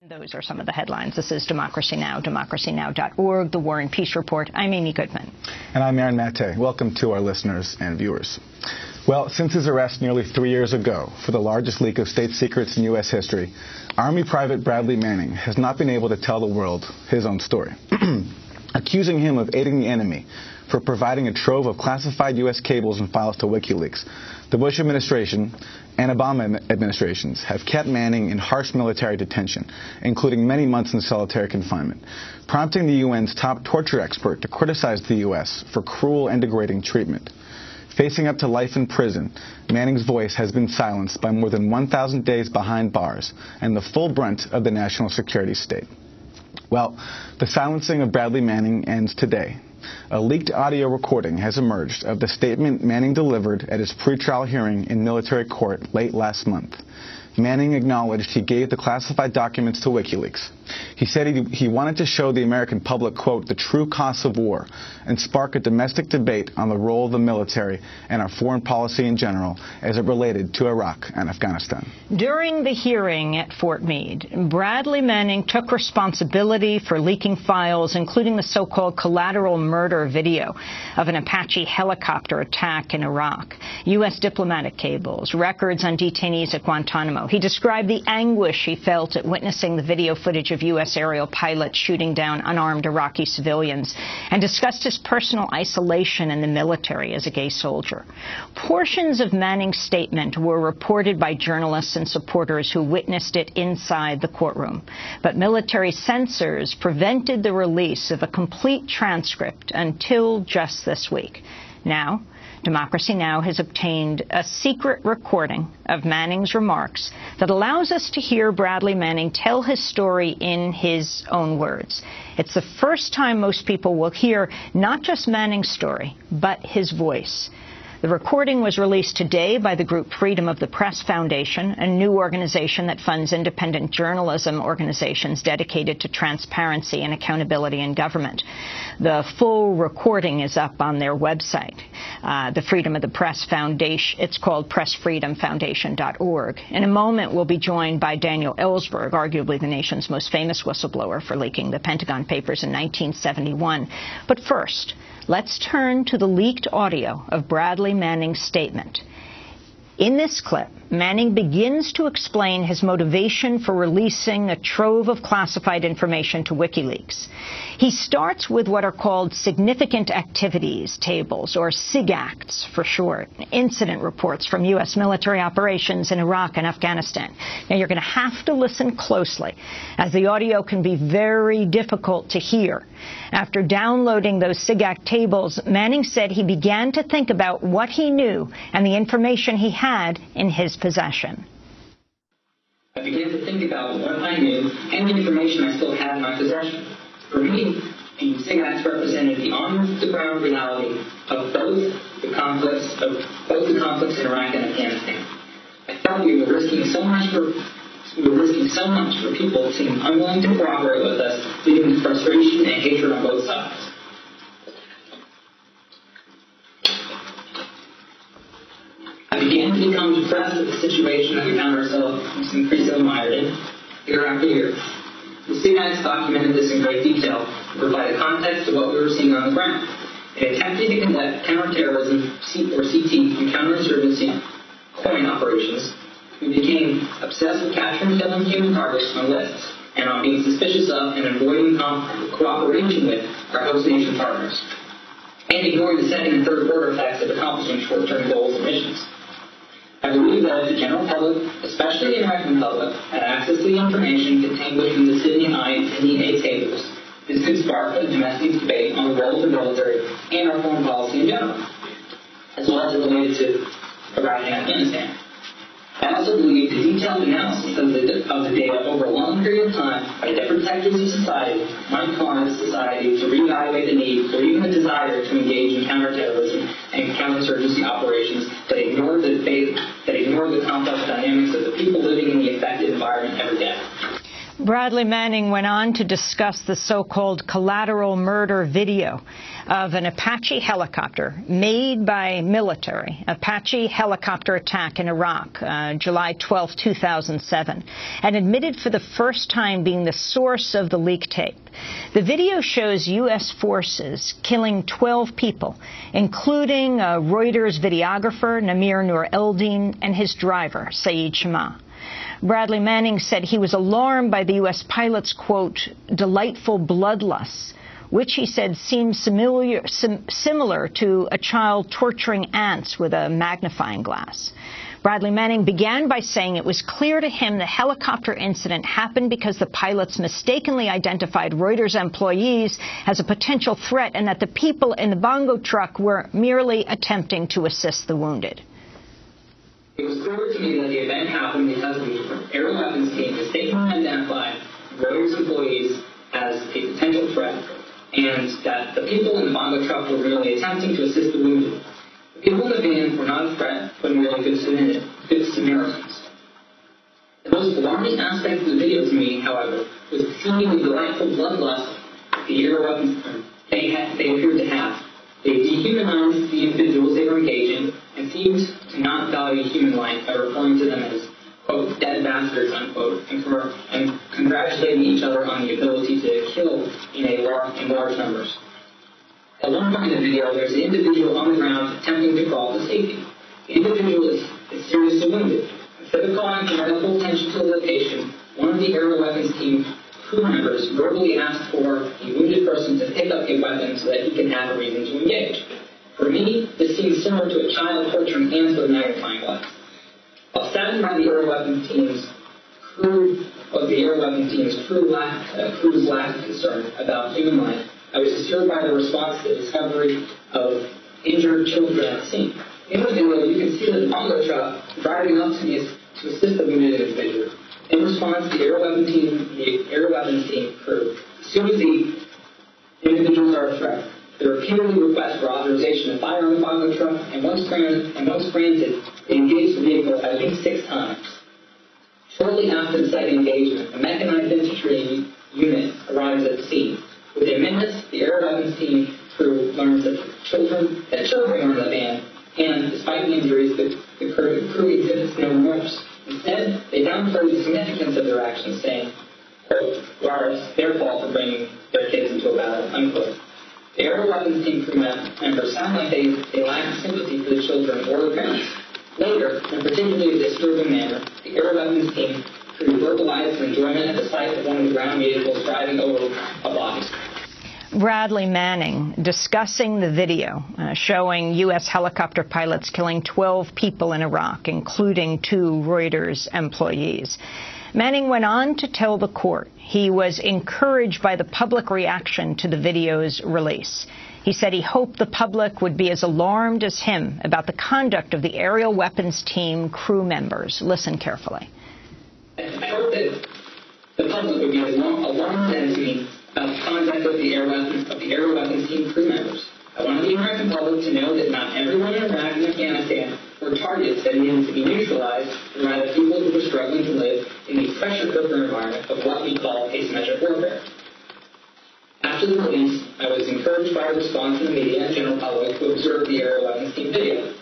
Those are some of the headlines. This is Democracy Now!, democracynow.org, The War and Peace Report. I'm Amy Goodman. And I'm Aaron Mate. Welcome to our listeners and viewers. Well, since his arrest nearly 3 years ago for the largest leak of state secrets in U.S. history, Army Private Bradley Manning has not been able to tell the world his own story. Accusing him of aiding the enemy for providing a trove of classified U.S. cables and files to Wikileaks, the Bush administration and Obama administrations have kept Manning in harsh military detention, including many months in solitary confinement, prompting the UN's top torture expert to criticize the U.S. for cruel and degrading treatment. Facing up to life in prison, Manning's voice has been silenced by more than 1,000 days behind bars and the full brunt of the national security state. Well, the silencing of Bradley Manning ends today. A leaked audio recording has emerged of the statement Manning delivered at his pretrial hearing in military court late last month. Manning acknowledged he gave the classified documents to Wikileaks. He said he wanted to show the American public, quote, the true costs of war and spark a domestic debate on the role of the military and our foreign policy in general as it related to Iraq and Afghanistan. During the hearing at Fort Meade, Bradley Manning took responsibility for leaking files, including the so-called collateral murder video of an Apache helicopter attack in Iraq, U.S. diplomatic cables, records on detainees at Guantanamo. He described the anguish he felt at witnessing the video footage of U.S. aerial pilots shooting down unarmed Iraqi civilians and discussed his personal isolation in the military as a gay soldier. Portions of Manning's statement were reported by journalists and supporters who witnessed it inside the courtroom. But military censors prevented the release of a complete transcript until just this week. Now, Democracy Now! Has obtained a secret recording of Manning's remarks that allows us to hear Bradley Manning tell his story in his own words. It's the first time most people will hear not just Manning's story, but his voice. The recording was released today by the group Freedom of the Press Foundation, a new organization that funds independent journalism organizations dedicated to transparency and accountability in government. The full recording is up on their website, the Freedom of the Press Foundation. It's called pressfreedomfoundation.org. In a moment, we'll be joined by Daniel Ellsberg, arguably the nation's most famous whistleblower for leaking the Pentagon Papers in 1971. But first, let's turn to the leaked audio of Bradley Manning's statement. In this clip, Manning begins to explain his motivation for releasing a trove of classified information to Wikileaks. He starts with what are called significant activities tables, or SIGACTs for short, incident reports from U.S. military operations in Iraq and Afghanistan. Now, you're going to have to listen closely, as the audio can be very difficult to hear. After downloading those SIGACT tables, Manning said he began to think about what he knew and the information he had in his possession. I began to think about what I knew and the information I still had in my possession. For me, the SIGACTs represented the on-the-ground reality of both the conflicts in Iraq and Afghanistan. I felt we were risking so much for people who seemed unwilling to cooperate with us, leading to frustration and hatred on both sides. I began to become depressed with the situation that we found ourselves increasingly mired in, year after year. The CNIS documented this in great detail to provide a context to what we were seeing on the ground. In attempting to conduct counterterrorism, or CT, and counterinsurgency coin operations, we became obsessed with capturing and killing human targets on lists and on being suspicious of and avoiding cooperation with our host nation partners, and ignoring the second and third order effects of accomplishing short-term goals and missions. I believe that if the general public, especially the American public, had access to the information contained within the Sydney I and Sydney A tables, this could spark a domestic debate on the role of the military and our foreign policy in general, as well as it related to Iraq and Afghanistan. I also believe the detailed analysis of the data over a long period of time by different sectors of society might cause society to reevaluate the need or even the desire to engage in counterterrorism and counterinsurgency operations that ignore the complex dynamics of the people living in the affected environment every day. Bradley Manning went on to discuss the so-called collateral murder video of an Apache helicopter made by military, Apache helicopter attack in Iraq, July 12, 2007, and admitted for the first time being the source of the leak tape. The video shows U.S. forces killing 12 people, including Reuters videographer Namir Nur Eldin and his driver, Saeed Shama. Bradley Manning said he was alarmed by the U.S. pilot's, quote, delightful bloodlust, which he said seemed similar to a child torturing ants with a magnifying glass. Bradley Manning began by saying it was clear to him the helicopter incident happened because the pilots mistakenly identified Reuters employees as a potential threat and that the people in the bongo truck were merely attempting to assist the wounded. It was clear to me that the event happened because the air weapons team mistakenly identified Reuters employees as a potential threat, and that the people in the bongo truck were merely attempting to assist the wounded. The people in the van were not a threat, but merely good Samaritans. The most alarming aspect of the video to me, however, was seeing the delightful bloodlust the air weapons they appeared to have. They dehumanized the individuals they were engaging and seemed to not value human life by referring to them as, quote, dead bastards, unquote, and congratulating each other on the ability to kill in large numbers. At one point in the video, there's an individual on the ground attempting to crawl to safety. The individual is seriously wounded. Instead of calling for medical attention to the location, one of the air weapons team crew members verbally asked for the wounded person to pick up a weapon so that he can have a reason to engage. For me, this seems similar to a child torturing ants with a magnifying glass. While saddened by the air weapons team's crew's lack of concern about human life, I was disturbed by the response to the discovery of injured children at the scene. In the video, you can see the bongo truck driving up to assist the wounded individual. In response, the air weapons team crew, as soon as the individuals are a threat, they repeatedly request for authorization to fire on the bongo truck, and once granted, they engage the vehicle at least 6 times. Shortly after the second engagement, a mechanized infantry unit arrives at the scene. Within minutes, the air weapons team crew learns that children were in the van, and despite the injuries, the crew exhibits no remorse. Instead, they downplay the significance of their actions, saying, quote, well, it's their fault for bringing their kids into a battle, unquote. The air weapons team crew members sound like they lack sympathy for the children or the parents. Later, in a particularly disturbing manner, the air weapons team crew verbalized enjoyment at the sight of one of the ground vehicles driving over a body. Bradley Manning discussing the video showing U.S. helicopter pilots killing 12 people in Iraq, including 2 Reuters employees. Manning went on to tell the court he was encouraged by the public reaction to the video's release. He said he hoped the public would be as alarmed as him about the conduct of the aerial weapons team crew members. Listen carefully. I hope that the public would be as alarmed as me about the conduct of the air weapons team crew members. I want the American public to know that not everyone in Iraq and Afghanistan were targets that needed to be neutralized, but rather people who were struggling to live in the pressure cooker environment of what we call asymmetric warfare. After the release, I was encouraged by the response from the media and general public who observed the air weapons team video.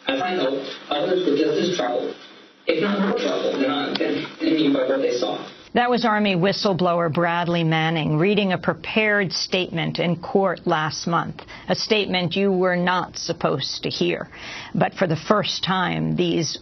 As I hoped, others were just as troubled, if not more troubled than me by what they saw. That was Army whistleblower Bradley Manning reading a prepared statement in court last month, a statement you were not supposed to hear. But for the first time, this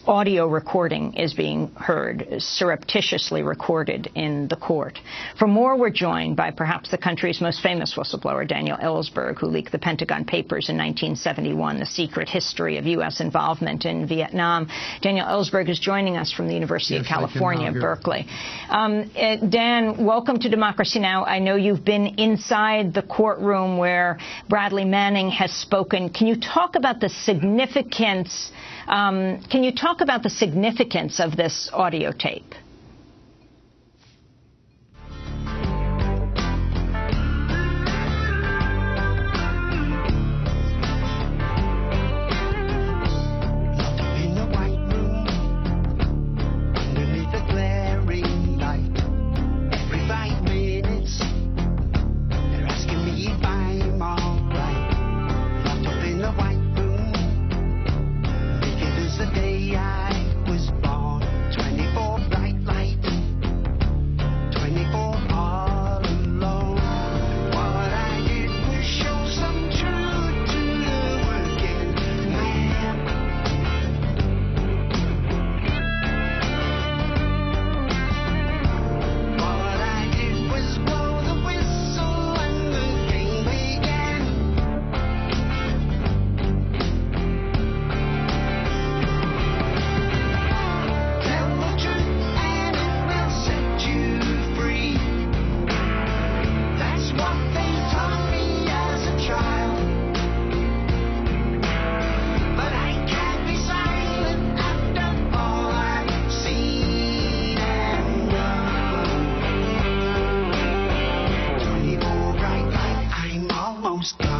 audio recording is being heard, surreptitiously recorded in the court. For more, we're joined by perhaps the country's most famous whistleblower, Daniel Ellsberg, who leaked the Pentagon Papers in 1971, the secret history of U.S. involvement in Vietnam. Daniel Ellsberg is joining us from the University of California, Berkeley. Dan, welcome to Democracy Now! I know you've been inside the courtroom where Bradley Manning has spoken. Can you talk about the significance? Of this audio tape? postcard.